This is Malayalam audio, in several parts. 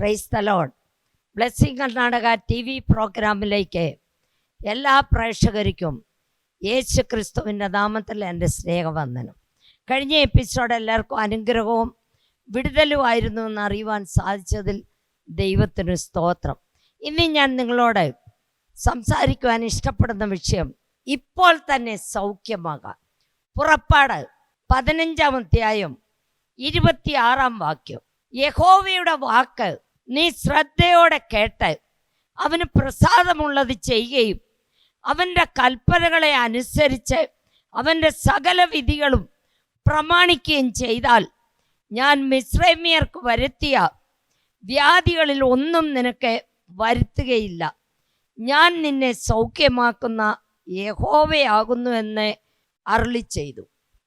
Price the Lord. Blessing Karnataka TV പ്രോഗ്രാമിലേക്ക് എല്ലാ പ്രേക്ഷകർക്കും യേശു ക്രിസ്തുവിൻ്റെ നാമത്തിൽ എൻ്റെ സ്നേഹവന്ദനം. കഴിഞ്ഞ എപ്പിസോഡ് എല്ലാവർക്കും അനുഗ്രഹവും വിടുതലുമായിരുന്നു എന്ന് അറിയുവാൻ സാധിച്ചതിൽ ദൈവത്തിന് സ്തോത്രം. ഇനി ഞാൻ നിങ്ങളോട് സംസാരിക്കുവാൻ ഇഷ്ടപ്പെടുന്ന വിഷയം ഇപ്പോൾ തന്നെ സൗഖ്യമാകാം. പുറപ്പാട് 15-ാം അധ്യായം 26-ാം വാക്യം. യഹോവയുടെ വാക്ക് നീ ശ്രദ്ധയോടെ കേട്ട് അവന് പ്രസാദമുള്ളത് ചെയ്യുകയും അവൻ്റെ കൽപ്പനകളെ അനുസരിച്ച് അവൻ്റെ സകല വിധികളും പ്രമാണിക്കുകയും ചെയ്താൽ ഞാൻ മിസ്രൈമ്യർക്ക് വരുത്തിയ വ്യാധികളിൽ ഒന്നും നിനക്ക് വരുത്തുകയില്ല. ഞാൻ നിന്നെ സൗഖ്യമാക്കുന്ന യഹോവയാകുന്നു എന്ന് അരുളി ചെയ്തു.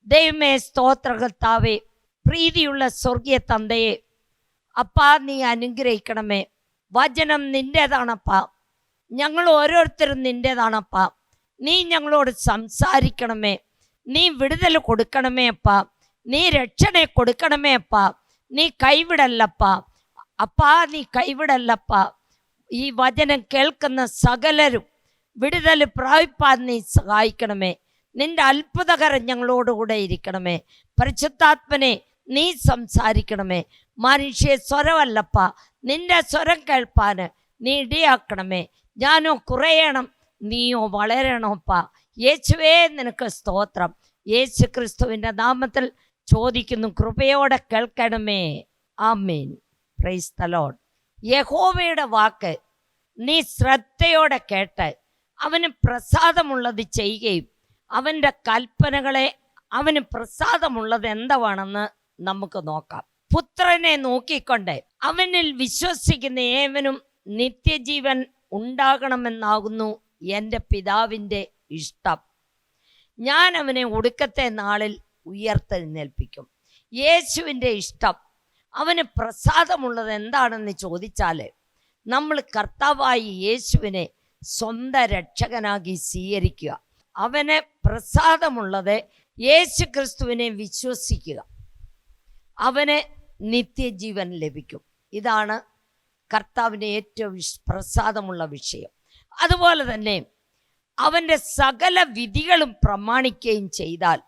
ദൈവമേ, സ്തോത്രകർത്താവേ, പ്രീതിയുള്ള സ്വർഗീയ തന്തയെ, അപ്പാ നീ അനുഗ്രഹിക്കണമേ. വചനം നിൻ്റേതാണപ്പാ, ഞങ്ങൾ ഓരോരുത്തരും നിൻ്റേതാണപ്പാ. നീ ഞങ്ങളോട് സംസാരിക്കണമേ, നീ വിടുതൽ കൊടുക്കണമേ അപ്പാ, നീ രക്ഷണെ കൊടുക്കണമേ അപ്പാ. നീ കൈവിടല്ലപ്പാ, അപ്പാ നീ കൈവിടല്ലപ്പാ. ഈ വചനം കേൾക്കുന്ന സകലരും വിടുതൽ പ്രാപിപ്പാൻ നീ സഹായിക്കണമേ. നിന്റെ അത്ഭുതകരം ഞങ്ങളോടുകൂടെ ഇരിക്കണമേ. പരിശുദ്ധാത്മനെ നീ സംസാരിക്കണമേ. മനുഷ്യ സ്വരമല്ലപ്പ, നിന്റെ സ്വരം കേൾപ്പാൻ നീ ഇടയാക്കണമേ. ഞാനോ കുറയണം, നീയോ വളരണമപ്പ. യേശുവേ, നിനക്ക് സ്തോത്രം. യേശു ക്രിസ്തുവിൻ്റെ നാമത്തിൽ ചോദിക്കുന്നു, കൃപയോടെ കേൾക്കണമേ. ആമേൻ. Praise the Lord. യഹോവയുടെ വാക്ക് നീ ശ്രദ്ധയോടെ കേട്ട് അവന് പ്രസാദമുള്ളത് ചെയ്യുകയും അവൻ്റെ കൽപ്പനകളെ അവന് പ്രസാദമുള്ളത് എന്താണെന്ന് നമുക്ക് നോക്കാം. പുത്രനെ നോക്കിക്കൊണ്ട് അവനിൽ വിശ്വസിക്കുന്ന ഏവനും നിത്യജീവൻ ഉണ്ടാകണമെന്നാകുന്നു എൻ്റെ പിതാവിൻ്റെ ഇഷ്ടം. ഞാൻ അവനെ ഒടുക്കത്തെ നാളിൽ ഉയർത്തെഴുന്നേൽപ്പിക്കും. യേശുവിൻ്റെ ഇഷ്ടം, അവന് പ്രസാദമുള്ളത് എന്താണെന്ന് ചോദിച്ചാൽ നമ്മൾ കർത്താവായി യേശുവിനെ സ്വന്തം രക്ഷകനാക്കി സ്വീകരിക്കുക. അവന് പ്രസാദമുള്ളത് യേശു ക്രിസ്തുവിനെ വിശ്വസിക്കുക, അവന് നിത്യജീവൻ ലഭിക്കും. ഇതാണ് കർത്താവിന് ഏറ്റവും പ്രസാദമുള്ള വിഷയം. അതുപോലെ തന്നെ അവൻ്റെ സകല വിധികളും പ്രമാണിക്കുകയും ചെയ്താൽ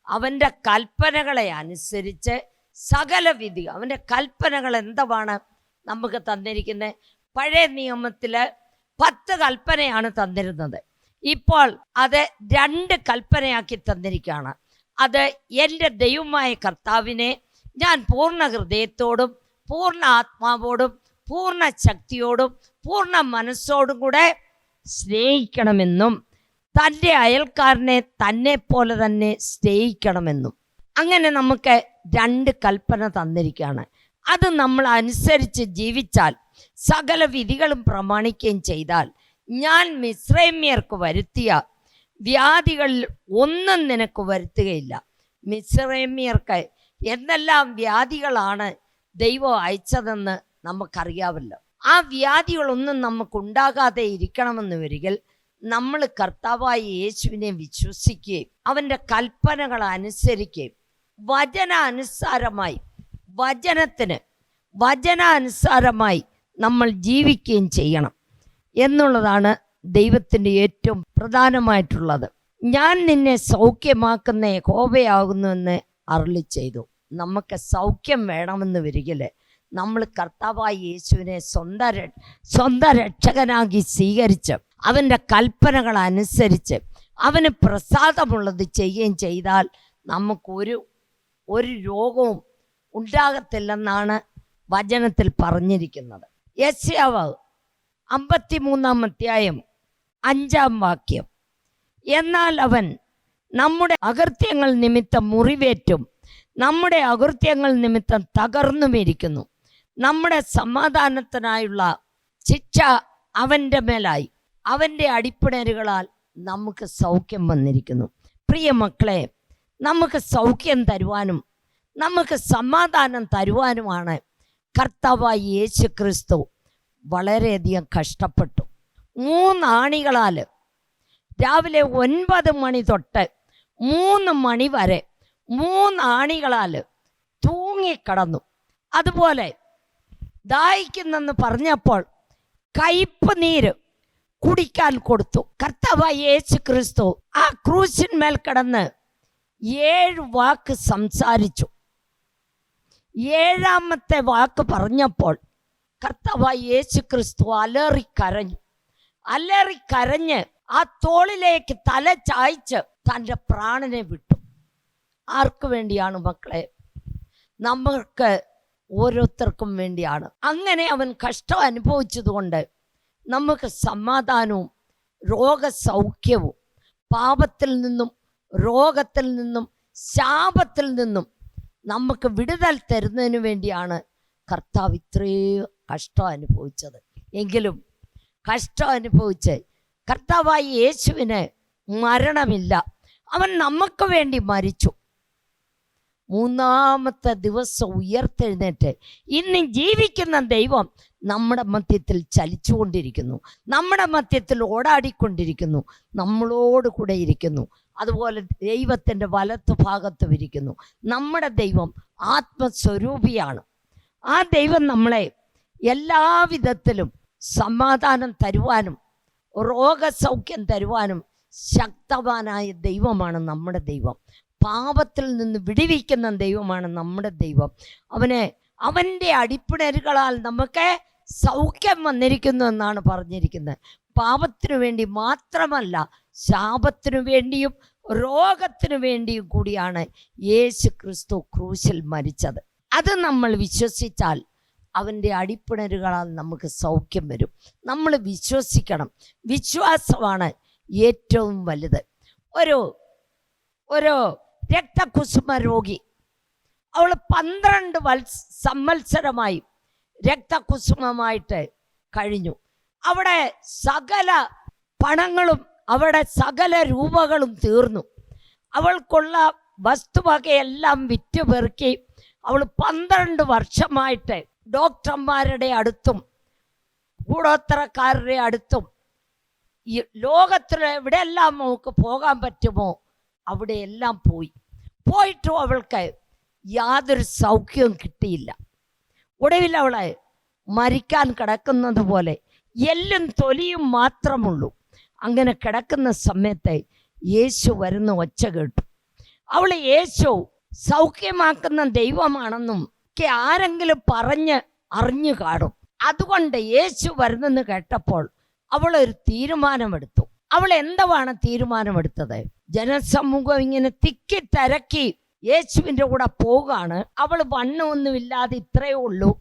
അവൻ്റെ കൽപ്പനകളെ അനുസരിച്ച് സകല വിധി, അവൻ്റെ കൽപ്പനകൾ എന്താണ് നമുക്ക് തന്നിരിക്കുന്നത്? പഴയ നിയമത്തിൽ 10 കൽപ്പനയാണ് തന്നിരുന്നത്. ഇപ്പോൾ അത് 2 കൽപ്പനയാക്കി തന്നിരിക്കുകയാണ്. അത് എൻ്റെ ദൈവമായ കർത്താവിനെ ഞാൻ പൂർണ്ണ ഹൃദയത്തോടും പൂർണ്ണ ആത്മാവോടും പൂർണ്ണ ശക്തിയോടും പൂർണ്ണ മനസ്സോടും കൂടെ സ്നേഹിക്കണമെന്നും തൻ്റെ അയൽക്കാരനെ തന്നെ പോലെ തന്നെ സ്നേഹിക്കണമെന്നും. അങ്ങനെ നമുക്ക് 2 കൽപ്പന തന്നിരിക്കുകയാണ്. അത് നമ്മൾ അനുസരിച്ച് ജീവിച്ചാൽ, സകല വിധികളും പ്രമാണിക്കുകയും ചെയ്താൽ, ഞാൻ മിസ്രൈമ്യർക്ക് വരുത്തിയ വ്യാധികളിൽ ഒന്നും നിനക്ക് വരുത്തുകയില്ല. മിസ്രൈമ്യർക്ക് എന്തെല്ലാം വ്യാധികളാണ് ദൈവം അയച്ചതെന്ന് നമുക്കറിയാമല്ലോ. ആ വ്യാധികളൊന്നും നമുക്കുണ്ടാകാതെ ഇരിക്കണമെന്ന് വരികിൽ നമ്മൾ കർത്താവായ യേശുവിനെ വിശ്വസിക്കുകയും അവൻ്റെ കൽപ്പനകൾ അനുസരിക്കുകയും വചനാനുസാരമായി നമ്മൾ ജീവിക്കുകയും ചെയ്യണം എന്നുള്ളതാണ് ദൈവത്തിൻ്റെ ഏറ്റവും പ്രധാനമായിട്ടുള്ളത്. ഞാൻ നിന്നെ സൗഖ്യമാക്കുന്ന യഹോവയാകുന്നുവെന്ന് അരുളി ചെയ്തു. നമുക്ക് സൗഖ്യം വേണമെന്ന് വരികിൽ നമ്മൾ കർത്താവായ യേശുവിനെ സ്വന്തം രക്ഷകനാക്കി സ്വീകരിച്ച് അവൻ്റെ കൽപ്പനകൾ അനുസരിച്ച് അവന് പ്രസാദമുള്ളത് ചെയ്യുകയും ചെയ്താൽ നമുക്കൊരു രോഗവും ഉണ്ടാകത്തില്ലെന്നാണ് വചനത്തിൽ പറഞ്ഞിരിക്കുന്നത്. യെശയ്യാവ് 53-ാം അധ്യായം 5-ാം വാക്യം. എന്നാൽ അവൻ നമ്മുടെ അകൃത്യങ്ങൾ നിമിത്തം മുറിവേറ്റും നമ്മുടെ അകൃത്യങ്ങൾ നിമിത്തം തകർന്നുമിരിക്കുന്നു. നമ്മുടെ സമാധാനത്തിനായുള്ള ശിക്ഷ അവൻ്റെ മേലായി, അവൻ്റെ അടിപ്പിണരുകളാൽ നമുക്ക് സൗഖ്യം വന്നിരിക്കുന്നു. പ്രിയ മക്കളെ, നമുക്ക് സൗഖ്യം തരുവാനും നമുക്ക് സമാധാനം തരുവാനുമാണ് കർത്താവായ യേശു ക്രിസ്തു വളരെയധികം കഷ്ടപ്പെട്ടു. 3 ആണികളാൽ രാവിലെ 9 മണി തൊട്ട് 3 മണി വരെ 3 ആണികളാൽ തൂങ്ങിക്കടന്നു. അതുപോലെ ദാഹിക്കുന്നെന്ന് പറഞ്ഞപ്പോൾ കയ്പ് നീര് കുടിക്കാൻ കൊടുത്തു. കർത്താവായ യേശു ക്രിസ്തു ആ ക്രൂശിന്മേൽ കിടന്ന് 7 വാക്ക് സംസാരിച്ചു. 7ാമത്തെ വാക്ക് പറഞ്ഞപ്പോൾ കർത്താവായ യേശു ക്രിസ്തു അലറിക്കരഞ്ഞ് ആ തോളിലേക്ക് തല ചായ്ച്ച് തൻ്റെ പ്രാണനെ വിട്ടു. ആർക്ക് വേണ്ടിയാണ് മക്കളെ? നമ്മൾക്ക് ഓരോരുത്തർക്കും വേണ്ടിയാണ്. അങ്ങനെ അവൻ കഷ്ടം അനുഭവിച്ചതുകൊണ്ട് നമുക്ക് സമാധാനവും രോഗസൗഖ്യവും പാപത്തിൽ നിന്നും രോഗത്തിൽ നിന്നും ശാപത്തിൽ നിന്നും നമുക്ക് വിടുതൽ തരുന്നതിന് വേണ്ടിയാണ് കർത്താവ് ഇത്രയും കഷ്ടം അനുഭവിച്ചത്. എങ്കിലും കഷ്ടം അനുഭവിച്ച് കർത്താവായ യേശുവിന് മരണമില്ല. അവൻ നമുക്ക് വേണ്ടി മരിച്ചു. 3ാമത്തെ ദിവസം ഉയർത്തെഴുന്നേറ്റ് ഇന്ന് ജീവിക്കുന്ന ദൈവം നമ്മുടെ മധ്യത്തിൽ ചലിച്ചുകൊണ്ടിരിക്കുന്നു, നമ്മുടെ മധ്യത്തിൽ ഓടാടിക്കൊണ്ടിരിക്കുന്നു, നമ്മളോട് കൂടെ ഇരിക്കുന്നു. അതുപോലെ ദൈവത്തിൻ്റെ വലത്ത് ഭാഗത്തും ഇരിക്കുന്നു. നമ്മുടെ ദൈവം ആത്മസ്വരൂപിയാണ്. ആ ദൈവം നമ്മളെ എല്ലാവിധത്തിലും സമാധാനം തരുവാനും രോഗസൗഖ്യം തരുവാനും ശക്തവാനായ ദൈവമാണ് നമ്മുടെ ദൈവം. പാപത്തിൽ നിന്ന് വിടുവിക്കുന്ന ദൈവമാണ് നമ്മുടെ ദൈവം. അവൻ്റെ അടിപ്പിണരുകളാൽ നമുക്ക് സൗഖ്യം വന്നിരിക്കുന്നു എന്നാണ് പറഞ്ഞിരിക്കുന്നത്. പാപത്തിനു വേണ്ടി മാത്രമല്ല, ശാപത്തിനു വേണ്ടിയും രോഗത്തിനു വേണ്ടിയും കൂടിയാണ് യേശു ക്രിസ്തു ക്രൂശിൽ മരിച്ചത്. അത് നമ്മൾ വിശ്വസിച്ചാൽ അവൻ്റെ അടിപ്പിണരുകളാൽ നമുക്ക് സൗഖ്യം വരും. നമ്മൾ വിശ്വസിക്കണം. വിശ്വാസമാണ് ഏറ്റവും വലുത്. ഒരു രക്തകുസുമ രോഗി, അവൾ 12 സംവത്സരമായി രക്തകുസുമമായിട്ട് കഴിഞ്ഞു. അവിടെ സകല പണങ്ങളും അവിടെ സകല രൂപകളും തീർന്നു. അവൾക്കുള്ള വസ്തുവകയെല്ലാം വിറ്റ് പെറുക്കി അവൾ 12 വർഷമായിട്ട് ഡോക്ടർമാരുടെ അടുത്തും കൂടോത്തരക്കാരുടെ അടുത്തും ഈ ലോകത്തിൽ എവിടെയെല്ലാം നമുക്ക് പോകാൻ പറ്റുമോ അവിടെയെല്ലാം പോയിട്ടും അവൾക്ക് യാതൊരു സൗഖ്യവും കിട്ടിയില്ല. ഒടുവിൽ അവളെ മരിക്കാൻ കിടക്കുന്നത് പോലെ എല്ലും തൊലിയും മാത്രമുള്ളൂ. അങ്ങനെ കിടക്കുന്ന സമയത്ത് യേശു വരുന്ന ഒച്ച കേട്ടു. അവൾ യേശു സൗഖ്യമാക്കുന്ന ദൈവമാണെന്നും ഒക്കെ ആരെങ്കിലും അറിഞ്ഞു കാണും. അതുകൊണ്ട് യേശു വരുന്നെന്ന് കേട്ടപ്പോൾ അവൾ ഒരു തീരുമാനമെടുത്തു. അവൾ എന്താണ് തീരുമാനമെടുത്തത്? ജനസമൂഹം ഇങ്ങനെ തിക്കി തിരക്കി യേശുവിൻ്റെ കൂടെ പോവുകയാണ്. അവൾ വണ്ണമൊന്നുമില്ലാതെ ഇത്രയേ ഉള്ളൂ.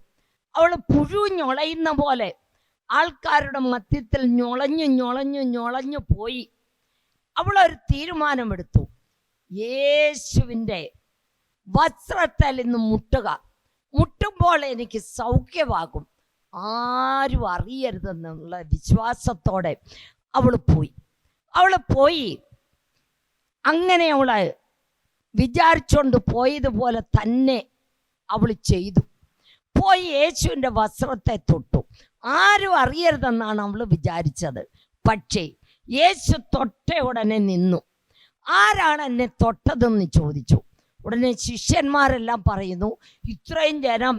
അവൾ പുഴു ഞൊളയുന്ന പോലെ ആൾക്കാരുടെ മധ്യത്തിൽ ഞൊളഞ്ഞു പോയി. അവളൊരു തീരുമാനമെടുത്തു. യേശുവിൻ്റെ വസ്ത്രത്തിൽ നിന്ന് മുട്ടുമ്പോൾ എനിക്ക് സൗഖ്യമാകും, ആരും അറിയരുതെന്നുള്ള വിശ്വാസത്തോടെ അവൾ പോയി. അങ്ങനെ അവൾ വിചാരിച്ചുകൊണ്ട് പോയതുപോലെ തന്നെ അവൾ ചെയ്തു. പോയി യേശുവിൻ്റെ വസ്ത്രത്തെ തൊട്ടു. ആരും അറിയരുതെന്നാണ് അവൾ വിചാരിച്ചത്. പക്ഷേ യേശു തൊട്ട ഉടനെ നിന്നു. ആരാണ് എന്നെ തൊട്ടതെന്ന് ചോദിച്ചു. ഉടനെ ശിഷ്യന്മാരെല്ലാം പറയുന്നു, ഇത്രയും ജനം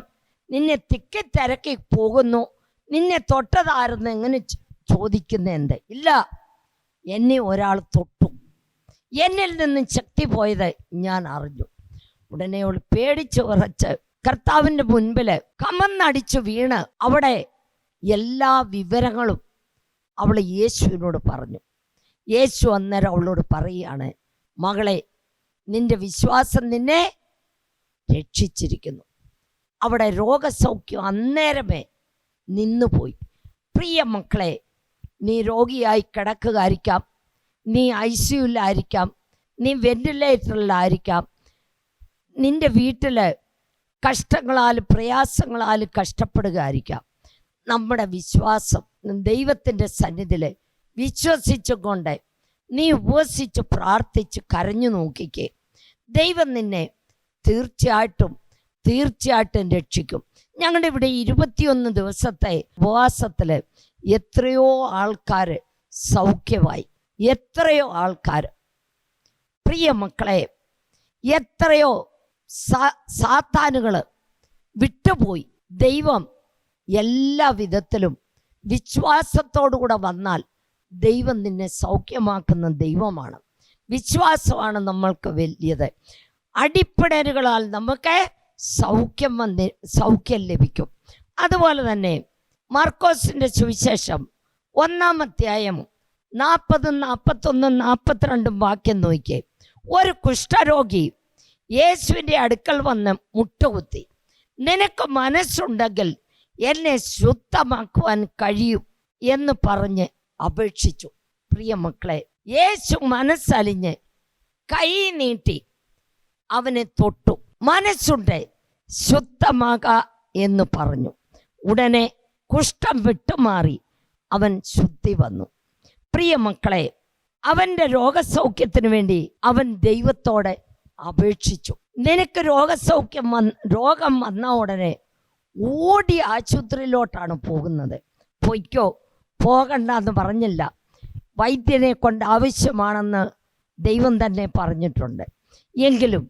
നിന്നെ തിക്കി തിരക്കി പോകുന്നു, നിന്നെ തൊട്ടതാരെന്ന് എങ്ങനെ ചോദിക്കുന്നെന്ത്? ഇല്ല, എന്നെ ഒരാൾ തൊട്ടു, എന്നിൽ നിന്ന് ശക്തി പോയത് ഞാൻ അറിഞ്ഞു. ഉടനെ അവൾ പേടിച്ച് വിറച്ച് കർത്താവിൻ്റെ മുൻപിൽ കമന്നടിച്ചു വീണ് അവിടെ എല്ലാ വിവരങ്ങളും അവൾ യേശുവിനോട് പറഞ്ഞു. യേശു അന്നേരം അവളോട് പറയുകയാണ്, മകളെ, നിന്റെ വിശ്വാസം നിന്നെ രക്ഷിച്ചിരിക്കുന്നു. അവിടെ രോഗസൗഖ്യം അന്നേരമേ നിന്നുപോയി. പ്രിയ മക്കളെ, നീ രോഗിയായി കിടക്കുകയായിരിക്കാം, നീ ICUലായിരിക്കാം, നീ വെന്റിലേറ്ററിലായിരിക്കാം, നിന്റെ വീട്ടിൽ കഷ്ടങ്ങളാൽ പ്രയാസങ്ങളാൽ കഷ്ടപ്പെടുകയായിരിക്കാം. നമ്മുടെ വിശ്വാസം ദൈവത്തിൻ്റെ സന്നിധിയിൽ വിശ്വസിച്ചുകൊണ്ട് നീ ഉപവസിച്ച് പ്രാർത്ഥിച്ച് കരഞ്ഞു നോക്കിക്കേ. ദൈവം നിന്നെ തീർച്ചയായിട്ടും രക്ഷിക്കും. ഞങ്ങളുടെ ഇവിടെ 21 ദിവസത്തെ ഉപവാസത്തിൽ എത്രയോ ആൾക്കാർ സൗഖ്യമായി, എത്രയോ ആൾക്കാർ. പ്രിയ മക്കളെ, എത്രയോ സാത്താനുകൾ വിട്ടുപോയി. ദൈവം എല്ലാ വിധത്തിലും വിശ്വാസത്തോടുകൂടെ വന്നാൽ ദൈവം നിന്നെ സൗഖ്യമാക്കുന്ന ദൈവമാണ്. വിശ്വാസമാണ് നമ്മൾക്ക് വലിയത്. അടിപ്പിണരുകളാൽ നമുക്ക് സൗഖ്യം ലഭിക്കും. അതുപോലെ തന്നെ മാർക്കോസിൻ്റെ സുവിശേഷം 1-ാം അധ്യായം 40, 41, 42 വാക്യം നോക്കിയേ. ഒരു കുഷ്ഠരോഗി യേശുവിൻ്റെ അടുക്കൽ വന്ന് മുട്ടുകുത്തി, നിനക്ക് മനസ്സുണ്ടെങ്കിൽ എന്നെ ശുദ്ധമാക്കുവാൻ കഴിയും എന്ന് പറഞ്ഞ് അപേക്ഷിച്ചു. പ്രിയ മക്കളെ, യേശു മനസ്സലിഞ്ഞ് കൈ നീട്ടി അവനെ തൊട്ടു. മനസ്സുണ്ട്, ശുദ്ധമാക എന്ന് പറഞ്ഞു. ഉടനെ കുഷ്ഠം വിട്ടുമാറി അവൻ ശുദ്ധി വന്നു. പ്രിയ മക്കളെ, അവൻ്റെ രോഗസൗഖ്യത്തിന് വേണ്ടി അവൻ ദൈവത്തോടെ അപേക്ഷിച്ചു. നിനക്ക് രോഗം വന്ന ഉടനെ ഓടി ആശുപത്രിയിലോട്ടാണ് പോകുന്നത്. പൊയ്ക്കോ, പോകണ്ട എന്ന് പറഞ്ഞില്ല. വൈദ്യനെ കൊണ്ട് ആവശ്യമാണെന്ന് ദൈവം തന്നെ പറഞ്ഞിട്ടുണ്ട്. എങ്കിലും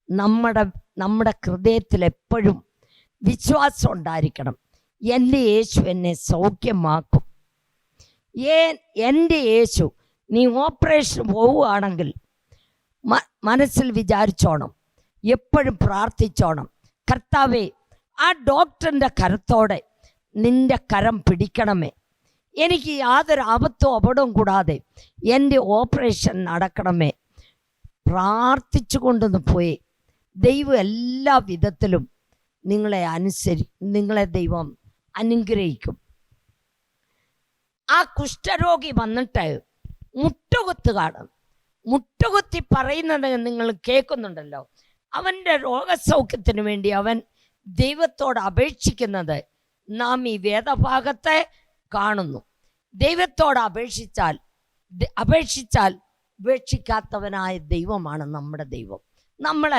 നമ്മുടെ ഹൃദയത്തിൽ എപ്പോഴും വിശ്വാസം ഉണ്ടായിരിക്കണം. എൻ്റെ യേശു എന്നെ സൗഖ്യമാക്കും. എൻ്റെ യേശു, നീ ഓപ്പറേഷൻ പോവുകയാണെങ്കിൽ മനസ്സിൽ വിചാരിച്ചോണം, എപ്പോഴും പ്രാർത്ഥിച്ചോണം, കർത്താവേ, ആ ഡോക്ടറിൻ്റെ കരത്തോടെ നിൻ്റെ കരം പിടിക്കണമേ. എനിക്ക് യാതൊരു ആപത്തോ അപകടവും കൂടാതെ എൻ്റെ ഓപ്പറേഷൻ നടക്കണമേ. പ്രാർത്ഥിച്ചു കൊണ്ടൊന്ന് പോയി ദൈവം എല്ലാ വിധത്തിലും നിങ്ങളെ ദൈവം അനുഗ്രഹിക്കും. ആ കുഷ്ഠരോഗി വന്നിട്ട് മുട്ടുകുത്തുകയാണ്. മുട്ടുകുത്തി പറയുന്നത് നിങ്ങൾ കേൾക്കുന്നുണ്ടല്ലോ. അവൻ്റെ രോഗസൗഖ്യത്തിന് വേണ്ടി അവൻ ദൈവത്തോട് അപേക്ഷിക്കുന്നത് നാം ഈ വേദഭാഗത്തെ കാണുന്നു. ദൈവത്തോട് അപേക്ഷിച്ചാൽ ഉപേക്ഷിക്കാത്തവനായ ദൈവമാണ് നമ്മുടെ ദൈവം. നമ്മൾ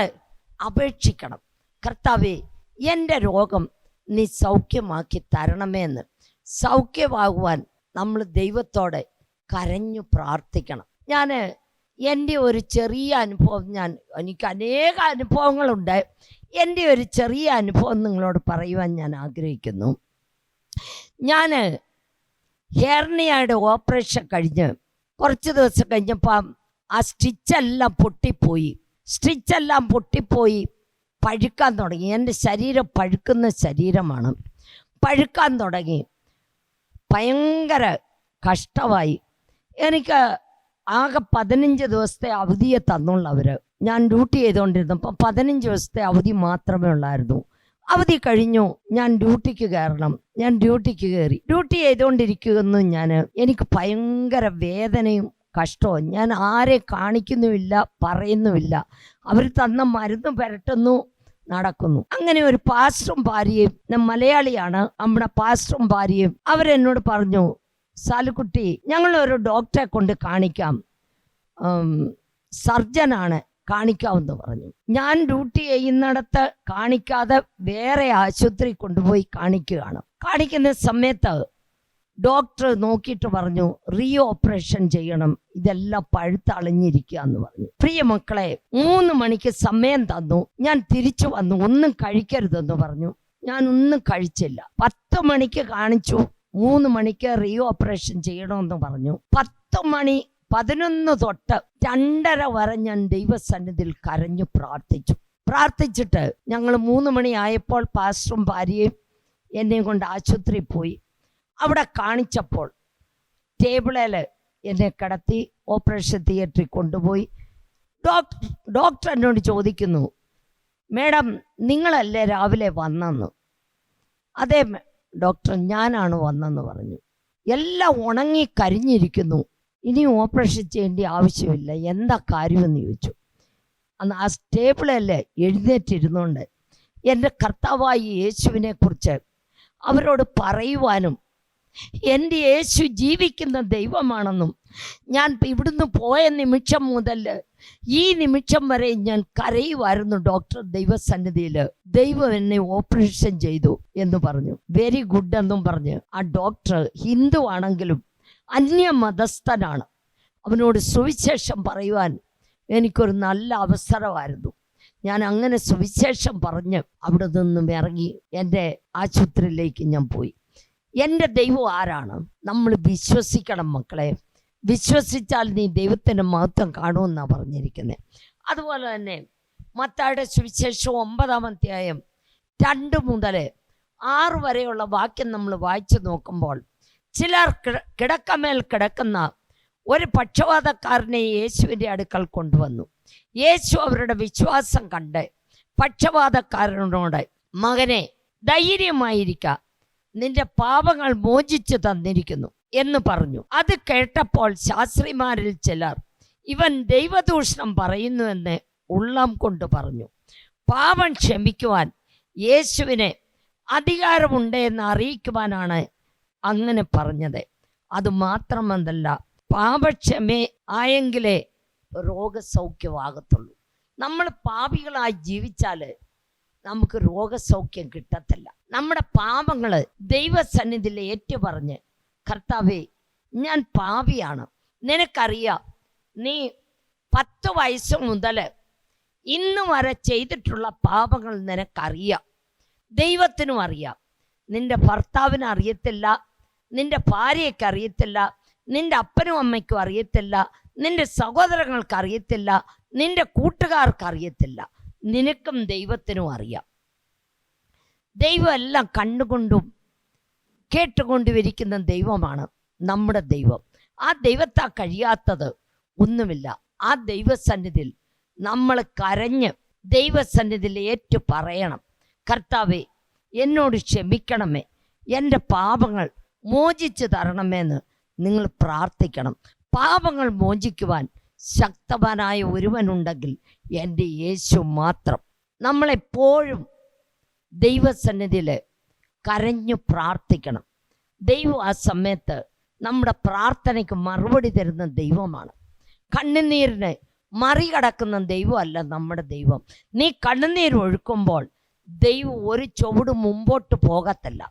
അപേക്ഷിക്കണം, കർത്താവേ, എൻ്റെ രോഗം നീ സൗഖ്യമാക്കി തരണമേ എന്ന്. സൗഖ്യമാകുവാൻ നമ്മൾ ദൈവത്തോടെ കരഞ്ഞു പ്രാർത്ഥിക്കണം. എൻ്റെ ഒരു ചെറിയ അനുഭവം, എനിക്ക് അനേക അനുഭവങ്ങളുണ്ട്. എൻ്റെ ഒരു ചെറിയ അനുഭവം നിങ്ങളോട് പറയുവാൻ ഞാൻ ആഗ്രഹിക്കുന്നു. ഞാൻ ഹെർണിയയുടെ ഓപ്പറേഷൻ കഴിഞ്ഞ് കുറച്ച് ദിവസം കഴിഞ്ഞപ്പം ആ സ്റ്റിച്ചെല്ലാം പൊട്ടിപ്പോയി പഴുക്കാൻ തുടങ്ങി. എൻ്റെ ശരീരം പഴുക്കുന്ന ശരീരമാണ്. പഴുക്കാൻ തുടങ്ങി. ഭയങ്കര കഷ്ടമായി. എനിക്ക് ആകെ 15 ദിവസത്തെ അവധിയെ തന്നുള്ളവർ. ഞാൻ ഡ്യൂട്ടി ചെയ്തുകൊണ്ടിരുന്നപ്പോൾ 15 ദിവസത്തെ അവധി മാത്രമേ ഉള്ളായിരുന്നു. അവധി കഴിഞ്ഞു, ഞാൻ ഡ്യൂട്ടിക്ക് കയറണം. ഞാൻ ഡ്യൂട്ടിക്ക് കയറി. ഡ്യൂട്ടി ചെയ്തുകൊണ്ടിരിക്കുന്നു. എനിക്ക് ഭയങ്കര വേദനയും കഷ്ടവും. ഞാൻ ആരെ കാണിക്കുന്നുമില്ല, പറയുന്നുമില്ല. അവർ തന്ന മരുന്ന് പുരട്ടുന്നു, നടക്കുന്നു. അങ്ങനെ ഒരു പാസ്റ്ററും ഭാര്യയും, മലയാളിയാണ്, നമ്മുടെ പാസ്റ്ററും ഭാര്യയും, അവരെന്നോട് പറഞ്ഞു, സാലുക്കുട്ടി, ഞങ്ങളൊരു ഡോക്ടറെ കൊണ്ട് കാണിക്കാം, സർജനാണ്, കാണിക്കാമെന്ന് പറഞ്ഞു. ഞാൻ ഡ്യൂട്ടി ചെയ്യുന്നിടത്ത് കാണിക്കാതെ വേറെ ആശുപത്രി കൊണ്ടുപോയി കാണിക്കുകയാണ്. കാണിക്കുന്ന സമയത്ത് ഡോക്ടർ നോക്കിയിട്ട് പറഞ്ഞു, റീ ഓപ്പറേഷൻ ചെയ്യണം, ഇതെല്ലാം പഴുത്തളിഞ്ഞിരിക്കുക എന്ന് പറഞ്ഞു. പ്രിയ മക്കളെ, 3 മണിക്ക് സമയം തന്നു. ഞാൻ തിരിച്ചു വന്നു. ഒന്നും കഴിക്കരുതെന്ന് പറഞ്ഞു. ഞാൻ ഒന്നും കഴിച്ചില്ല. 10 മണിക്ക് കാണിച്ചു. 3 മണിക്ക് റീ ഓപ്പറേഷൻ ചെയ്യണമെന്ന് പറഞ്ഞു. 10 മണി 11 തൊട്ട് 2:30 വരെ ഞാൻ ദൈവസന്നിധിയിൽ കരഞ്ഞു പ്രാർത്ഥിച്ചിട്ട് ഞങ്ങൾ 3 മണി ആയപ്പോൾ പാസ്റ്ററും ഭാര്യയും എന്നെയും കൊണ്ട് ആശുപത്രിയിൽ പോയി. അവിടെ കാണിച്ചപ്പോൾ ടേബിളിൽ എന്നെ കിടത്തി ഓപ്പറേഷൻ തിയേറ്ററിൽ കൊണ്ടുപോയി. ഡോക്ടർ എന്നോട് ചോദിക്കുന്നു, മേഡം, നിങ്ങളല്ലേ രാവിലെ വന്നെന്ന്? അതെ ഡോക്ടർ, ഞാനാണ് വന്നെന്ന് പറഞ്ഞു. എല്ലാം ഉണങ്ങി കരിഞ്ഞിരിക്കുന്നു, ഇനി ഓപ്പറേഷൻ ചെയ്യേണ്ട ആവശ്യമില്ല, എന്താ കാര്യമെന്ന് ചോദിച്ചു. അന്ന് ആ ടേബിളല്ലേ എഴുന്നേറ്റിരുന്നുകൊണ്ട് എൻ്റെ കർത്താവായ യേശുവിനെ കുറിച്ച് അവരോട് പറയുവാനും, എൻ്റെ യേശു ജീവിക്കുന്ന ദൈവമാണെന്നും, ഞാൻ ഇവിടുന്ന് പോയ നിമിഷം മുതൽ ഈ നിമിഷം വരെ ഞാൻ കരയുമായിരുന്നു ഡോക്ടർ ദൈവസന്നിധിയിൽ. ദൈവം എന്നെ ഓപ്പറേഷൻ ചെയ്തു എന്ന് പറഞ്ഞു. വെരി ഗുഡ് എന്നും പറഞ്ഞ് ആ ഡോക്ടർ ഹിന്ദു ആണെങ്കിലും അന്യമതസ്ഥനാണ്. അവനോട് സുവിശേഷം പറയുവാൻ എനിക്കൊരു നല്ല അവസരമായിരുന്നു. ഞാൻ അങ്ങനെ സുവിശേഷം പറഞ്ഞ് അവിടെ നിന്നും ഇറങ്ങി എൻ്റെ ആശുപത്രിയിലേക്ക് ഞാൻ പോയി. എൻ്റെ ദൈവം ആരാണ്? നമ്മൾ വിശ്വസിക്കണം മക്കളെ. വിശ്വസിച്ചാൽ നീ ദൈവത്തിൻ്റെ മഹത്വം കാണുമെന്നാണ് പറഞ്ഞിരിക്കുന്നത്. അതുപോലെ തന്നെ മത്തായിയുടെ സുവിശേഷം 9-ാം അധ്യായം 2 മുതൽ 6 വരെയുള്ള വാക്യം നമ്മൾ വായിച്ചു നോക്കുമ്പോൾ, ചിലർ കിടക്കമേൽ കിടക്കുന്ന ഒരു പക്ഷവാതക്കാരനെ യേശുവിൻ്റെ അടുക്കൽ കൊണ്ടുവന്നു. യേശു അവരുടെ വിശ്വാസം കണ്ട് പക്ഷവാതക്കാരനോട്, മകനെ ധൈര്യമായിരിക്ക, നിന്റെ പാപങ്ങൾ മോചിച്ചു തന്നിരിക്കുന്നു എന്ന് പറഞ്ഞു. അത് കേട്ടപ്പോൾ ശാസ്ത്രിമാരിൽ ചിലർ, ഇവൻ ദൈവദൂഷണം പറയുന്നുവെന്ന് ഉള്ളം കൊണ്ട് പറഞ്ഞു. പാപം ക്ഷമിക്കുവാൻ യേശുവിന് അധികാരമുണ്ട് എന്ന് അറിയിക്കുവാനാണ് അങ്ങനെ പറഞ്ഞത്. അതുമാത്രമല്ല, പാപക്ഷമ ആയെങ്കിലേ രോഗസൗഖ്യമാകത്തുള്ളൂ. നമ്മൾ പാപികളായി ജീവിച്ചാൽ നമുക്ക് രോഗസൗഖ്യം കിട്ടത്തില്ല. നമ്മുടെ പാപങ്ങൾ ദൈവസന്നിധിയിൽ ഏറ്റുപറഞ്ഞ്, കർത്താവേ ഞാൻ പാപിയാണ്, നിനക്കറിയാം, നീ 10 വയസ്സ് മുതൽ ഇന്ന് വരെ ചെയ്തിട്ടുള്ള പാപങ്ങൾ നിനക്കറിയാം, ദൈവത്തിനും അറിയാം. നിന്റെ ഭർത്താവിന് അറിയത്തില്ല, നിന്റെ ഭാര്യയ്ക്ക് അറിയത്തില്ല, നിന്റെ അപ്പനും അമ്മയ്ക്കും അറിയത്തില്ല, നിന്റെ സഹോദരങ്ങൾക്ക് അറിയത്തില്ല, നിന്റെ കൂട്ടുകാർക്ക് അറിയത്തില്ല, നിനക്കും ദൈവത്തിനും അറിയാം. ദൈവം എല്ലാം കണ്ടുകൊണ്ടും കേട്ടുകൊണ്ടും ഇരിക്കുന്ന ദൈവമാണ് നമ്മുടെ ദൈവം. ആ ദൈവത്താ കഴിയാത്തത് ഒന്നുമില്ല. ആ ദൈവസന്നിധിയിൽ നമ്മൾ കരഞ്ഞ് ദൈവസന്നിധിയിൽ ഏറ്റു പറയണം, കർത്താവേ എന്നോട് ക്ഷമിക്കണമേ, എൻ്റെ പാപങ്ങൾ മോചിച്ചു തരണമെന്ന് നിങ്ങൾ പ്രാർത്ഥിക്കണം. പാപങ്ങൾ മോചിക്കുവാൻ ശക്തവാനായ ഒരുവനുണ്ടെങ്കിൽ എൻ്റെ യേശു മാത്രം. നമ്മളെപ്പോഴും ദൈവസന്നിധിയിൽ കരഞ്ഞു പ്രാർത്ഥിക്കണം. ദൈവം ആ സമയത്ത് നമ്മുടെ പ്രാർത്ഥനയ്ക്ക് മറുപടി തരുന്ന ദൈവമാണ്. കണ്ണുനീരിനെ മറികടക്കുന്ന ദൈവമല്ല നമ്മുടെ ദൈവം. നീ കണ്ണുനീർ ഒഴുക്കുമ്പോൾ ദൈവം ഒരു ചുവട് മുമ്പോട്ട് പോകത്തില്ല.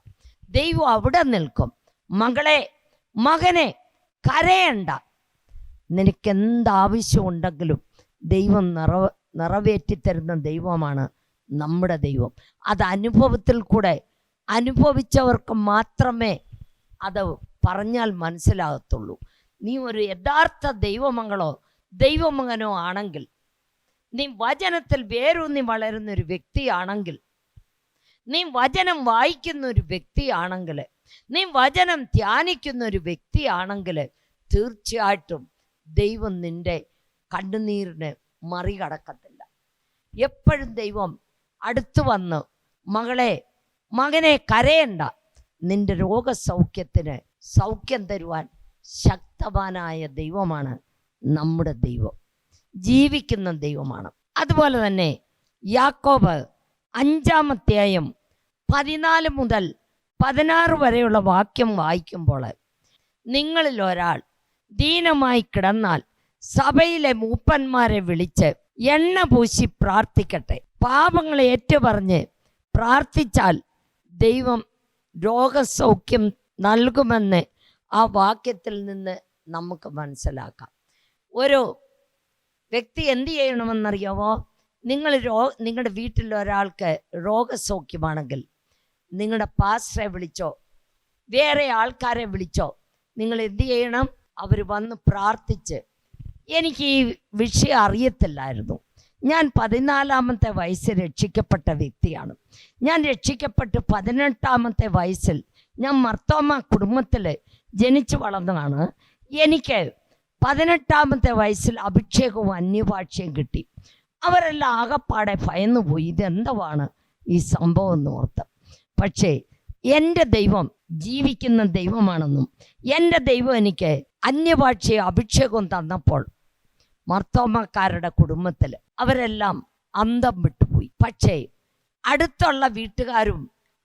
ദൈവം അവിടെ നിൽക്കും. മകളെ, മകനെ, കരയണ്ട. നിനക്കെന്താവശ്യമുണ്ടെങ്കിലും ദൈവം നിറവേറ്റിത്തരുന്ന ദൈവമാണ് നമ്മുടെ ദൈവം. അത് അനുഭവത്തിൽ കൂടെ അനുഭവിച്ചവർക്ക് മാത്രമേ അത് പറഞ്ഞാൽ മനസ്സിലാകത്തുള്ളൂ. നീ ഒരു യഥാർത്ഥ ദൈവമകളോ ദൈവമകനോ ആണെങ്കിൽ, നീ വചനത്തിൽ വേരൂന്നി വളരുന്ന ഒരു വ്യക്തിയാണെങ്കിൽ, നീ വചനം വായിക്കുന്ന ഒരു വ്യക്തിയാണെങ്കിൽ, നീ വചനം ധ്യാനിക്കുന്ന ഒരു വ്യക്തിയാണെങ്കിൽ, തീർച്ചയായിട്ടും ദൈവം നിന്റെ കണ്ണുനീരിന് മറികടക്കത്തില്ല. എപ്പോഴും ദൈവം അടുത്തു വന്ന്, മകളെ, മകനെ, കരയണ്ട, നിന്റെ രോഗസൗഖ്യത്തിന് സൗഖ്യം തരുവാൻ ശക്തവാനായ ദൈവമാണ് നമ്മുടെ ദൈവം. ജീവിക്കുന്ന ദൈവമാണ്. അതുപോലെ തന്നെ യാക്കോബ് 5-ാം അധ്യായം 14 മുതൽ 16 വരെയുള്ള വാക്യം വായിക്കുമ്പോൾ, നിങ്ങളിൽ ഒരാൾ ദീനമായി കിടന്നാൽ സഭയിലെ മൂപ്പന്മാരെ വിളിച്ച് എണ്ണ പൂശി പ്രാർത്ഥിക്കട്ടെ. പാപങ്ങളെ ഏറ്റുപറഞ്ഞ് പ്രാർത്ഥിച്ചാൽ ദൈവം രോഗസൗഖ്യം നൽകുമെന്ന് ആ വാക്യത്തിൽ നിന്ന് നമുക്ക് മനസ്സിലാക്കാം. ഒരു വ്യക്തി എന്ത് ചെയ്യണമെന്നറിയാമോ? നിങ്ങളുടെ വീട്ടിൽ ഒരാൾക്ക് രോഗസൗഖ്യമാണെങ്കിൽ നിങ്ങളുടെ പാസ്റ്ററെ വിളിച്ചോ, വേറെ ആൾക്കാരെ വിളിച്ചോ, നിങ്ങൾ എന്ത് ചെയ്യണം? അവർ വന്ന് പ്രാർത്ഥിച്ച്, എനിക്ക് ഈ വിഷയം അറിയത്തില്ലായിരുന്നു, ഞാൻ 14-ാമത്തെ വയസ്സിൽ രക്ഷിക്കപ്പെട്ട വ്യക്തിയാണ്, ഞാൻ രക്ഷിക്കപ്പെട്ട് 18-ാമത്തെ വയസ്സിൽ ഞാൻ മർത്തോമ കുടുംബത്തിൽ ജനിച്ചു വളർന്നതാണ്, എനിക്ക് 18-ാമത്തെ വയസ്സിൽ അഭിഷേകവും അന്യഭാഷയും കിട്ടി. അവരെല്ലാം ആകപ്പാടെ ഭയന്നുപോയി, ഇതെന്താണ് ഈ സംഭവം എന്ന് ഓർത്ത്. പക്ഷേ എൻ്റെ ദൈവം ജീവിക്കുന്ന ദൈവമാണെന്നും എൻ്റെ ദൈവം എനിക്ക് അന്യഭാഷയും അഭിഷേകവും തന്നപ്പോൾ മർത്തോമക്കാരുടെ കുടുംബത്തിൽ അവരെല്ലാം അന്തം വിട്ടുപോയി. പക്ഷേ അടുത്തുള്ള വീട്ടുകാരും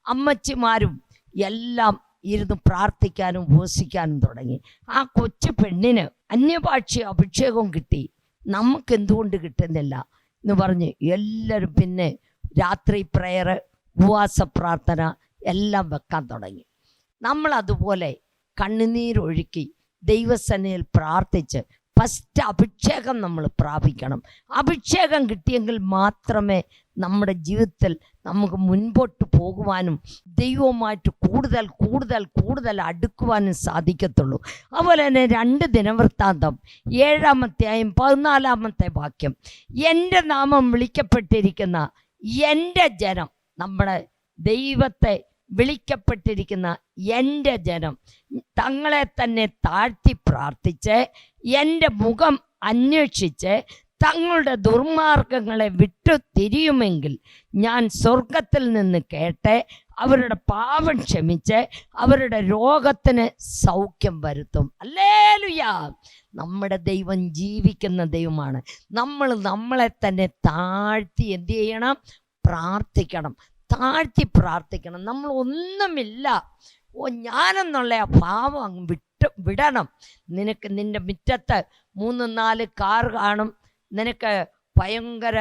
അമ്മച്ചിമാരും എല്ലാം ഇരുന്ന് പ്രാർത്ഥിക്കാനും ഉപവസിക്കാനും തുടങ്ങി. ആ കൊച്ചു പെണ്ണിന് അന്യഭാഷയും അഭിഷേകവും കിട്ടി, നമുക്ക് എന്തുകൊണ്ട് കിട്ടുന്നില്ല എന്ന് പറഞ്ഞ് എല്ലാവരും പിന്നെ രാത്രി പ്രയർ, ഉപവാസ പ്രാർത്ഥന എല്ലാം വെക്കാൻ തുടങ്ങി. നമ്മൾ അതുപോലെ കണ്ണുനീരൊഴുക്കി ദൈവസന്നിധിയിൽ പ്രാർത്ഥിച്ച് ഫസ്റ്റ് അഭിഷേകം നമ്മൾ പ്രാപിക്കണം. അഭിഷേകം കിട്ടിയെങ്കിൽ മാത്രമേ നമ്മുടെ ജീവിതത്തിൽ നമുക്ക് മുൻപോട്ട് പോകുവാനും ദൈവവുമായിട്ട് കൂടുതൽ കൂടുതൽ കൂടുതൽ അടുക്കുവാനും സാധിക്കത്തുള്ളൂ. അതുപോലെ തന്നെ 2 ദിനവൃത്താന്തം 7-ാം 14 എൻ്റെ നാമം വിളിക്കപ്പെട്ടിരിക്കുന്ന എൻ്റെ ജനം, നമ്മുടെ ദൈവത്തെ വിളിക്കപ്പെട്ടിരിക്കുന്ന എൻ്റെ ജനം തങ്ങളെ തന്നെ താഴ്ത്തി പ്രാർത്ഥിച്ച് എൻ്റെ മുഖം അന്വേഷിച്ച് തങ്ങളുടെ ദുർമാർഗങ്ങളെ വിട്ടു തിരിയുമെങ്കിൽ ഞാൻ സ്വർഗത്തിൽ നിന്ന് കേട്ട് അവരുടെ പാപം ക്ഷമിച്ച് അവരുടെ രോഗത്തിന് സൗഖ്യം വരുത്തും. ഹല്ലേലൂയ! നമ്മുടെ ദൈവം ജീവിക്കുന്ന ദൈവമാണ്. നമ്മൾ നമ്മളെ തന്നെ താഴ്ത്തി എന്ത് ചെയ്യണം? പ്രാർത്ഥിക്കണം. താഴ്ത്തി പ്രാർത്ഥിക്കണം. നമ്മൾ ഒന്നുമില്ല, ഞാനെന്നുള്ള ആ ഭാവം അങ്ങ് വിടണം. നിനക്ക് നിൻ്റെ മുറ്റത്ത് 3-4 കാർ കാണും, നിനക്ക് ഭയങ്കര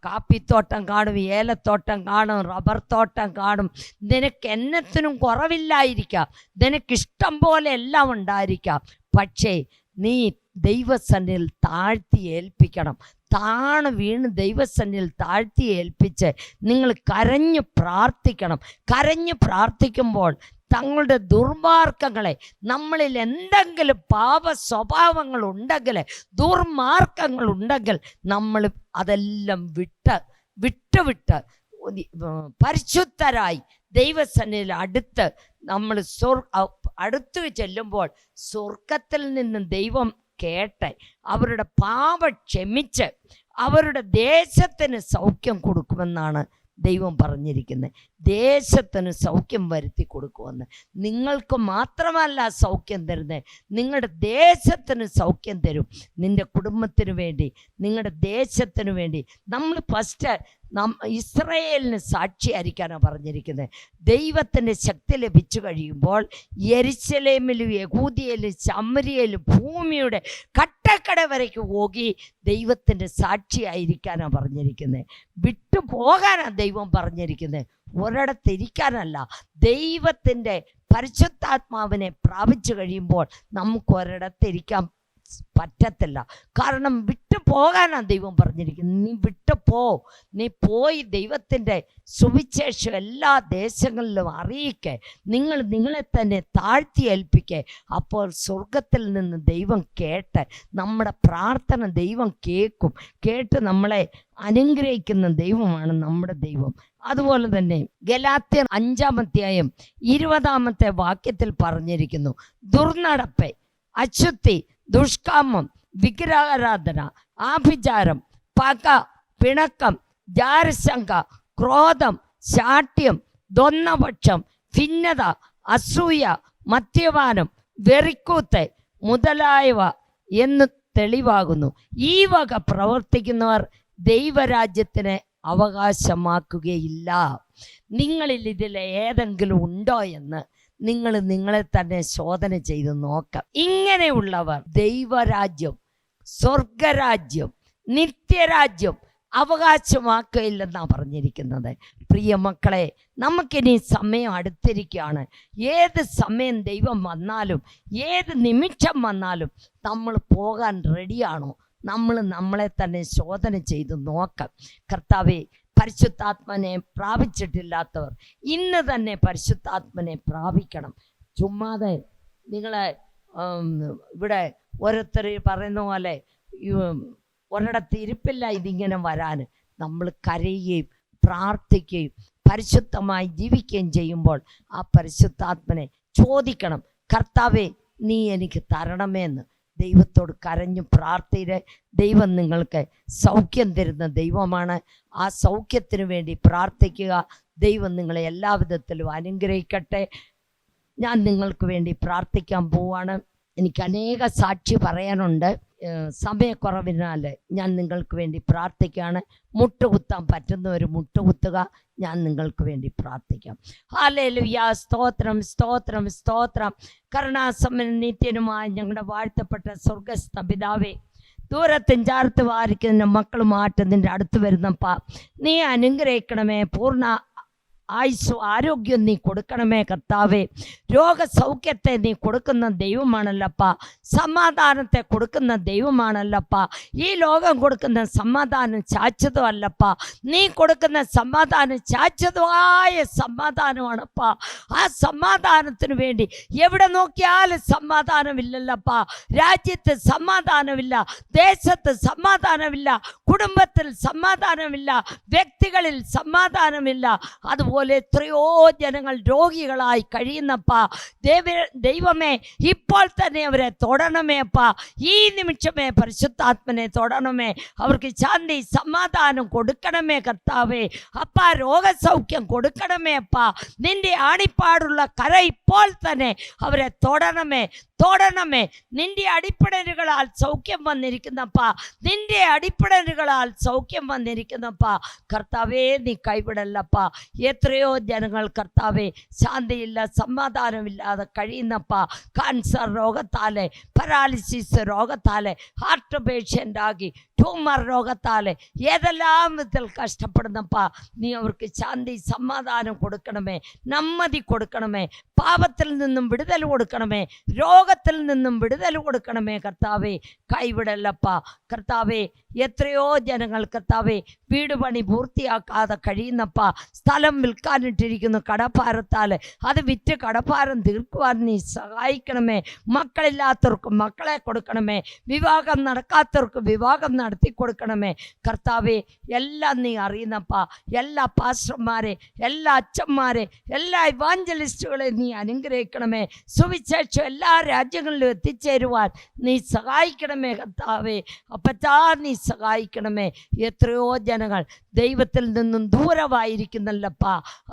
കാപ്പിത്തോട്ടം കാണും, ഏലത്തോട്ടം കാണും, റബ്ബർ തോട്ടം കാണും. നിനക്ക് എന്നത്തിനും കുറവില്ലായിരിക്കാം, നിനക്കിഷ്ടം പോലെ എല്ലാം ഉണ്ടായിരിക്കാം. പക്ഷേ നീ ദൈവസന്നിധിയിൽ താഴ്ത്തി ഏൽപ്പിക്കണം. വീണ് ദൈവസന്നിധിയിൽ താഴ്ത്തി ഏൽപ്പിച്ച് നിങ്ങൾ കരഞ്ഞു പ്രാർത്ഥിക്കണം. കരഞ്ഞു പ്രാർത്ഥിക്കുമ്പോൾ തങ്ങളുടെ ദുർമാർഗങ്ങളെ, നമ്മളിൽ എന്തെങ്കിലും പാപ സ്വഭാവങ്ങളുണ്ടെങ്കിൽ, ദുർമാർഗങ്ങളുണ്ടെങ്കിൽ നമ്മൾ അതെല്ലാം വിട്ട് പരിശുദ്ധരായി ദൈവസന്നിധിയിൽ നമ്മൾ അടുത്ത് ചെല്ലുമ്പോൾ സ്വർഗത്തിൽ നിന്നും ദൈവം കേട്ട് അവരുടെ പാപം ക്ഷമിച്ച് അവരുടെ ദേശത്തിന് സൗഖ്യം കൊടുക്കുമെന്നാണ് ദൈവം പറഞ്ഞിരിക്കുന്നത്. ദേശത്തിന് സൗഖ്യം വരുത്തി കൊടുക്കുമെന്ന്. നിങ്ങൾക്ക് മാത്രമല്ല സൗഖ്യം തരുന്നത്, നിങ്ങളുടെ ദേശത്തിന് സൗഖ്യം തരും. നിൻ്റെ കുടുംബത്തിന് വേണ്ടി, നിങ്ങളുടെ ദേശത്തിന് വേണ്ടി. നമ്മൾ ഫസ്റ്റ് ഇസ്രായേലിന് സാക്ഷിയായിരിക്കാനാണ് പറഞ്ഞിരിക്കുന്നത്. ദൈവത്തിൻ്റെ ശക്തി ലഭിച്ചു കഴിയുമ്പോൾ യെരുശലേമിലും യഹൂദിയയിലും ശമര്യയിലും ഭൂമിയുടെ കട്ടക്കട വരയ്ക്ക് പോകി ദൈവത്തിൻ്റെ സാക്ഷിയായിരിക്കാനാണ് പറഞ്ഞിരിക്കുന്നത്. വിട്ടുപോകാനാണ് ദൈവം പറഞ്ഞിരിക്കുന്നത്, ഒരിടത്തിരിക്കാനല്ല. ദൈവത്തിൻ്റെ പരിശുദ്ധാത്മാവിനെ പ്രാപിച്ചു കഴിയുമ്പോൾ നമുക്ക് ഒരിടത്തിരിക്കാൻ പറ്റത്തില്ല. കാരണം വിട്ടു പോകാനാണ് ദൈവം പറഞ്ഞിരിക്കുന്നത്. നീ നീ പോയി ദൈവത്തിൻ്റെ സുവിശേഷം എല്ലാ ദേശങ്ങളിലും അറിയിക്കെ. നിങ്ങളെ തന്നെ താഴ്ത്തി ഏൽപ്പിക്കെ. അപ്പോൾ സ്വർഗത്തിൽ നിന്ന് ദൈവം കേട്ട് നമ്മുടെ പ്രാർത്ഥന ദൈവം കേട്ട് നമ്മളെ അനുഗ്രഹിക്കുന്ന ദൈവമാണ് നമ്മുടെ ദൈവം. അതുപോലെ തന്നെ ഗലാത്യർ 5-ാം 20 പറഞ്ഞിരിക്കുന്നു, ദുർനടപ്പ്, അശുദ്ധി, ദുഷ്കാമം, വിഗ്രഹാരാധന, ആഭിചാരം, പക, പിണക്കം, ജാരശങ്ക, ക്രോധം, ശാഠ്യം, ദ്വന്ദ്വപക്ഷം, ഭിന്നത, അസൂയ, മദ്യപാനം, വെറിക്കൂത്ത് മുതലായവ എന്ന് തെളിവാകുന്നു. ഈ വക പ്രവർത്തിക്കുന്നവർ ദൈവരാജ്യത്തിന് അവകാശമാക്കുകയില്ല. നിങ്ങളിൽ ഇതിൽ ഏതെങ്കിലും ഉണ്ടോ എന്ന് നിങ്ങളെ തന്നെ ശോധന ചെയ്ത് നോക്കാം. ഇങ്ങനെയുള്ളവർ ദൈവരാജ്യം, സ്വർഗരാജ്യം, നിത്യരാജ്യം അവകാശമാക്കുകയില്ലെന്നാണ് പറഞ്ഞിരിക്കുന്നത്. പ്രിയ മക്കളെ, നമുക്കിനി സമയം അടുത്തിരിക്കുകയാണ്. ഏത് സമയം ദൈവം വന്നാലും, ഏത് നിമിഷം വന്നാലും നമ്മൾ പോകാൻ റെഡിയാണോ? നമ്മളെ തന്നെ ശോധന ചെയ്ത് നോക്കാം. കർത്താവേ, പരിശുദ്ധാത്മനെ പ്രാപിച്ചിട്ടില്ലാത്തവർ ഇന്ന് തന്നെ പരിശുദ്ധാത്മനെ പ്രാപിക്കണം. ചുമ്മാതെ നിങ്ങളെ ഇവിടെ ഓരോരുത്തർ പറയുന്ന പോലെ ഒരിടത്ത് ഇരിപ്പില്ല ഇതിങ്ങനെ വരാൻ. നമ്മൾ കരയുകയും പ്രാർത്ഥിക്കുകയും പരിശുദ്ധമായി ജീവിക്കുകയും ചെയ്യുമ്പോൾ ആ പരിശുദ്ധാത്മനെ ചോദിക്കണം, കർത്താവേ നീ എനിക്ക് തരണമേന്ന്. ദൈവത്തോട് കരഞ്ഞു പ്രാർത്ഥിച്ച് ദൈവം നിങ്ങൾക്ക് സൗഖ്യം തരുന്ന ദൈവമാണ്. ആ സൗഖ്യത്തിന് വേണ്ടി പ്രാർത്ഥിക്കുക. ദൈവം നിങ്ങളെ എല്ലാവിധത്തിലും അനുഗ്രഹിക്കട്ടെ. ഞാൻ നിങ്ങൾക്ക് വേണ്ടി പ്രാർത്ഥിക്കാൻ പോവാണ്. എനിക്ക് അനേക സാക്ഷി പറയാനുണ്ട്. സമയക്കുറവിനാൽ ഞാൻ നിങ്ങൾക്ക് വേണ്ടി പ്രാർത്ഥിക്കുകയാണ്. മുട്ടുകുത്താൻ പറ്റുന്നവർ മുട്ടുകുത്തുക. ഞാൻ നിങ്ങൾക്ക് വേണ്ടി പ്രാർത്ഥിക്കാം. ഹല്ലേലൂയ. സ്തോത്രം, സ്തോത്രം, സ്തോത്രം. കരുണാസമ്പന്നനും നിത്യനുമായ ഞങ്ങളുടെ വാഴ്ത്തപ്പെട്ട സ്വർഗ്ഗസ്ഥ പിതാവേ, ദൂരത്തും ചാർത്ത് വാരിക്കുന്ന മക്കളുമായിട്ട് നിൻ്റെ അടുത്ത് വരുന്നപ്പാ നീ അനുഗ്രഹിക്കണമേ. പൂർണ്ണ ആയുസ്സും ആരോഗ്യം നീ കൊടുക്കണമേ കർത്താവേ. രോഗസൗഖ്യത്തെ നീ കൊടുക്കുന്ന ദൈവമാണല്ലപ്പ. സമാധാനത്തെ കൊടുക്കുന്ന ദൈവമാണല്ലപ്പ. ഈ ലോകം കൊടുക്കുന്ന സമാധാനം ശാശ്വതമല്ലപ്പ. നീ കൊടുക്കുന്ന സമാധാനം ശാശ്വതമായ സമാധാനമാണപ്പ. ആ സമാധാനത്തിന് വേണ്ടി എവിടെ നോക്കിയാലും സമാധാനമില്ലല്ലപ്പ. രാജ്യത്ത് സമാധാനമില്ല, ദേശത്ത് സമാധാനമില്ല, കുടുംബത്തിൽ സമാധാനമില്ല, വ്യക്തികളിൽ സമാധാനമില്ല. അതുപോലെ എത്രയോ ജനങ്ങൾ രോഗികളായി കഴിയുന്നപ്പ. ദൈവമേ, ഇപ്പോൾ തന്നെ അവരെ തൊടണമേ അപ്പ. ഈ നിമിഷമേ പരിശുദ്ധാത്മനെ തൊടണമേ. അവർക്ക് ശാന്തി സമാധാനം കൊടുക്കണമേ കർത്താവേ. അപ്പ രോഗസൗഖ്യം കൊടുക്കണമേ അപ്പ. നിന്റെ ആണിപ്പാടുള്ള കര ഇപ്പോൾ തന്നെ അവരെ തൊടണമേ, തൊടണമേ. നിന്റെ അടിപ്പിടലുകളാൽ സൗഖ്യം വന്നിരിക്കുന്നപ്പ, നിന്റെ അടിപ്പിടലുകളാൽ സൗഖ്യം വന്നിരിക്കുന്നപ്പ. കർത്താവേ, നീ കൈവിടല്ലപ്പ. എത്രയോ ജനങ്ങൾ കർത്താവേ ശാന്തിയില്ല, സമാധാനമില്ലാതെ കഴിയുന്നപ്പ. കാൻസർ രോഗത്താലെ, പരാലിസിസ് രോഗത്താലെ, ഹാർട്ട് പേഷ്യൻ്റാകി, ട്യൂമർ രോഗത്താലെ, ഏതെല്ലാം വിധത്തിൽ കഷ്ടപ്പെടുന്നപ്പ. നീ അവർക്ക് ശാന്തി സമാധാനം കൊടുക്കണമേ, നമ്മതി കൊടുക്കണമേ, പാപത്തിൽ നിന്നും വിടുതൽ കൊടുക്കണമേ, രോഗത്തിൽ നിന്നും വിടുതൽ കൊടുക്കണമേ കർത്താവേ. കൈവിടല്ലപ്പ കർത്താവേ. എത്രയോ ജനങ്ങൾ കർത്താവേ വീട് പണി പൂർത്തിയാക്കാതെ കഴിയുന്നപ്പ. സ്ഥലം വിൽക്കാനിട്ടിരിക്കുന്നു കടഭാരത്താൽ. അത് വിറ്റ് കടഭാരം തീർക്കുവാൻ നീ സഹായിക്കണമേ. മക്കളില്ലാത്തവർക്ക് മക്കളെ കൊടുക്കണമേ. വിവാഹം നടക്കാത്തവർക്ക് വിവാഹം നടത്തി കൊടുക്കണമേ കർത്താവേ. എല്ലാം നീ അറിയുന്നപ്പ. എല്ലാ പാസ്റ്റർമാരെ, എല്ലാ അച്ഛന്മാരെ, എല്ലാ ഇവാഞ്ചലിസ്റ്റുകളെ നീ അനുഗ്രഹിക്കണമേ. സുവിശേഷം എല്ലാ രാജ്യങ്ങളിലും എത്തിച്ചേരുവാൻ നീ സഹായിക്കണമേ കർത്താവേ. അപ്പച്ചാ, നീ സഹായിക്കണമേ. എത്രയോ ജനങ്ങൾ ദൈവത്തിൽ നിന്നും ദൂരമായിരിക്കുന്നല്ലപ്പ.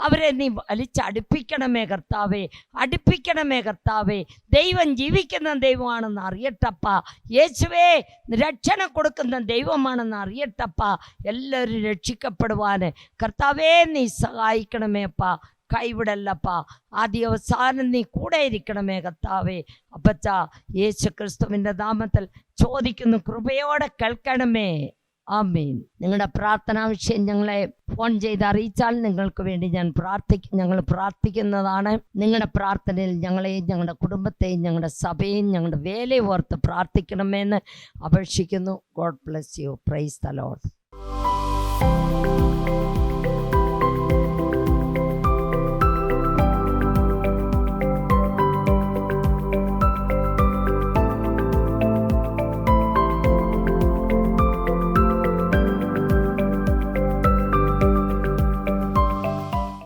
അവരെ നീ വലിച്ചടുപ്പിക്കണമേ കർത്താവേ, അടുപ്പിക്കണമേ കർത്താവേ. ദൈവം ജീവിക്കുന്ന ദൈവമാണെന്ന് അറിയട്ടപ്പ. യേശുവേ, രക്ഷണ കൊടുക്കുന്ന ദൈവമാണെന്ന് അറിയട്ടപ്പ. എല്ലാവരും രക്ഷിക്കപ്പെടുവാൻ കർത്താവേ നീ സഹായിക്കണമേ അപ്പ. കൈവിടല്ലപ്പ. ആദ്യ അവസാനം നീ കൂടെ ഇരിക്കണമേ കർത്താവേ. അപ്പച്ച, യേശു ക്രിസ്തുവിൻ്റെ നാമത്തിൽ ചോദിക്കുന്നു, കൃപയോടെ കേൾക്കണമേ. ആമേൻ. നിങ്ങളുടെ പ്രാർത്ഥനാ വിഷയം ഞങ്ങളെ ഫോൺ ചെയ്ത് അറിയിച്ചാൽ നിങ്ങൾക്ക് വേണ്ടി ഞങ്ങൾ പ്രാർത്ഥിക്കുന്നതാണ്. നിങ്ങളുടെ പ്രാർത്ഥനയിൽ ഞങ്ങളെയും ഞങ്ങളുടെ കുടുംബത്തെയും ഞങ്ങളുടെ സഭയും ഞങ്ങളുടെ വേലയും ഓർത്ത് പ്രാർത്ഥിക്കണമെന്ന് അപേക്ഷിക്കുന്നു. God bless you. Praise the Lord.